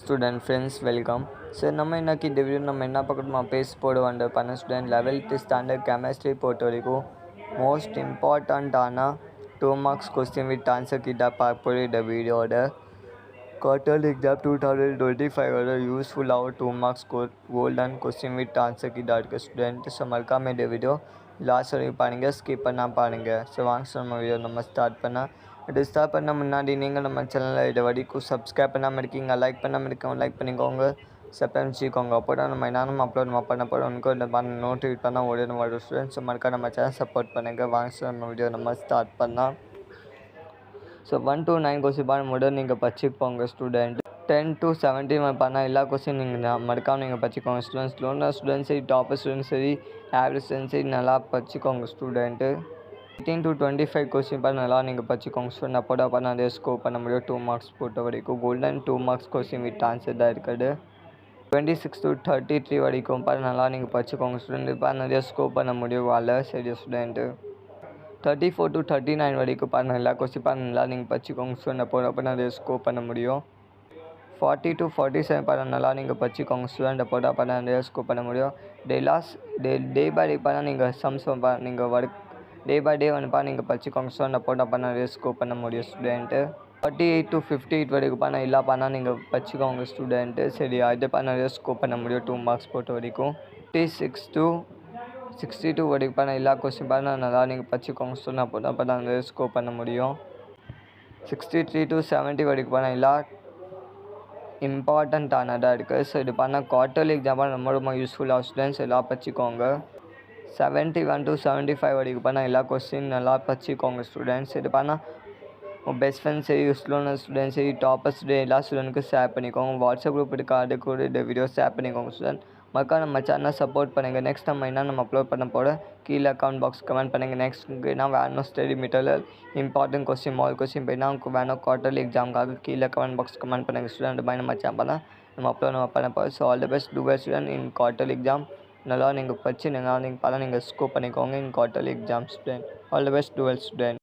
Student friends, welcome. So நம்ம இன்னைக்கு இந்த வீடியோ நம்ம என்ன பார்க்கணுமா பேஸ் போர்டு வந்து பண்ண ஸ்டூடெண்ட் 11th ஸ்டாண்டர்ட் கெமிஸ்ட்ரி பொறுத்த வரைக்கும் மோஸ்ட் இம்பார்ட்டண்ட்டான 2 மார்க்ஸ் கொஸ்டின் வித் ஆன்சர் கிட்ட பார்க்க போகிற இந்த வீடியோட குவார்டர்லி எக்ஸாம் 2025 யூஸ்ஃபுல்லாக 2 marks golden question with answer கிட்ட இருக்க ஸ்டூடெண்ட். ஸோ மறக்காம இந்த வீடியோ லாஸ்ட் வரைக்கும் பாருங்கள், ஸ்கிப் பண்ணால் பாருங்கள். ஸோ வாங்க நம்ம வீடியோ நம்ம ஸ்டார்ட் பண்ண முன்னாடி நீங்கள் நம்ம சேனலில் இது வரைக்கும் சப்ஸ்கிரைப் பண்ணாமல் இருக்கீங்க, லைக் பண்ணாமல் இருக்கவங்க லைக் பண்ணிக்கோங்க, சப்ஸ்கிரைப் வச்சுக்கோங்க. அப்போ தான் நம்ம என்னென்ன அப்லோட் பண்ண போகிறோம் உங்களுக்கு இந்த நோட்டிஃபிகேட் பண்ணால் உடனே வரும் ஸ்டூடெண்ட்ஸ். மறக்காம நம்ம சேனல் சப்போர்ட் பண்ணுங்கள். வாங்க நம்ம வீடியோ நம்ம ஸ்டார்ட் பண்ணலாம். ஸோ 1 to 9 கொஸ்டின் பண்ண முடியும் நீங்கள் பச்சிப்போங்க ஸ்டூடெண்ட். 10 to 17 பண்ணால் எல்லா கொஸ்டின் நீங்கள் மறக்காமல் நீங்கள் பச்சிக்கோங்க ஸ்டூடெண்ட்ஸ். லோனா ஸ்டூடெண்ட்ஸ் சரி, டாப்பர் ஸ்டூடெண்ட்ஸ் சரி, ஆவரேஜ் ஸ்டூடெண்ட்ஸ் சரி நல்லா பச்சிக்கோங்க ஸ்டூடெண்ட்டு. 18 to 25 கொஸ்டின் பண்ண நல்லா நீங்கள் பச்சிக்கோங்க ஸ்டூடெண்ட். அப்போ தான் பண்ண நிறைய ஸ்கோர் பண்ண முடியும். 2 மார்க்ஸ் பொறுத்த வரைக்கும் golden 2 marks question with answer தான் இருக்குது. 26 to 33 வரைக்கும் பண்ண நல்லா நீங்கள் பச்சிக்கோங்க ஸ்டூடெண்ட். இப்போ நிறைய ஸ்கோர் பண்ண முடியும் வாழ சரி ஸ்டூடெண்ட்டு. 34 to 39 வரைக்கும் பண்ண எல்லா கொஸ்டின் பண்ண நல்லா நீங்கள் பச்சிக்கோங்க ஸ்டூடெண்ட். அப்போ நிறைய ஸ்கோர் பண்ண முடியும். 40 to 47 பண்ண நல்லா நீங்கள் பச்சிக்கோங்க ஸ்டூடெண்ட். அப்போ தான் பண்ண நிறைய ஸ்கோர் பண்ண முடியும். டே பை டே பண்ணால் நீங்கள் சம்ஸ் நீங்கள் ஒர்க் டே பை டே வந்து நீங்கள் பச்சிக்கோங்க ஸ்டூடெண்ட். அப்போ தான் பண்ண நிறைய ஸ்கோர் பண்ண முடியும் ஸ்டூடெண்ட்டு. 48 to 58 வரைக்கும் பண்ண எல்லா பண்ணால் நீங்கள் பச்சிக்கோங்க ஸ்டூடெண்ட்டு. சரி, இது பண்ண நிறைய ஸ்கோர் பண்ண முடியும் 2 மார்க்ஸ் பொறுத்த வரைக்கும். 56 to 62 வரைக்கும் பண்ண எல்லா கொஸ்டின் பண்ண நல்லா நீங்கள் பச்சிக்கோங்க ஸ்டூடெண்ட். அப்போ தான் பண்ண நிறைய ஸ்கோர் பண்ண முடியும். 63 to 70 வரைக்கும் பண்ண எல்லா இம்பார்ட்டண்ட்டானதாக இருக்குது. ஸோ இது பண்ண குவார்ட்டர்லி எக்ஸாம்பிள் ரொம்ப யூஸ்ஃபுல்லாக ஸ்டூடெண்ட்ஸ் எல்லாம் பச்சிக்கோங்க. 71 to 75 வரைக்கும் பண்ணால் எல்லா கொஸ்டின் நல்லா பச்சிக்கோங்க ஸ்டூடெண்ட்ஸ். இது பண்ணால் உங்கள் பெஸ்ட் ஃப்ரெண்ட்ஸ் சரி, யூஸ்ஃபுல்லான ஸ்டூடெண்ட்ஸ் சரி, டாப்பர்ஸ் எல்லா ஸ்டூடெண்ட்க்கும் ஷேர் பண்ணிக்கோங்க. வாட்ஸ்அப் குரூப் இருக்க அது கூட இந்த வீடியோ ஷேர் பண்ணிக்கோங்க ஸ்டூடெண்ட். மக்கள் நம்ம சேனலை சப்போர்ட் பண்ணுங்கள். நெக்ஸ்ட் நம்ம என்ன அப்லோட் பண்ண போட கீழே கமெண்ட் பாக்ஸ் கமெண்ட் பண்ணுங்கள். நெக்ஸ்ட் நான் வேணும் ஸ்டடி மெட்டீரியல் இம்பார்ட்டன்ட் கொஸ்டின் மால் கொஸ்டின் போய்னா உங்களுக்கு வேணும் குவார்ட்டர்லி எக்ஸாமுக்காக கீழே கமெண்ட் பாக்ஸ் கமெண்ட் பண்ணுங்கள் ஸ்டூடெண்ட். மாதிரி நம்ம சேனல் நம்ம அப்லோட் பண்ண போகிறோம். So all the best to best student in quarterly exam. நல்லா நீங்கள் படித்து நீங்கள் ஸ்கோர் பண்ணிக்கோங்க in quarterly exam student. All the best do well student.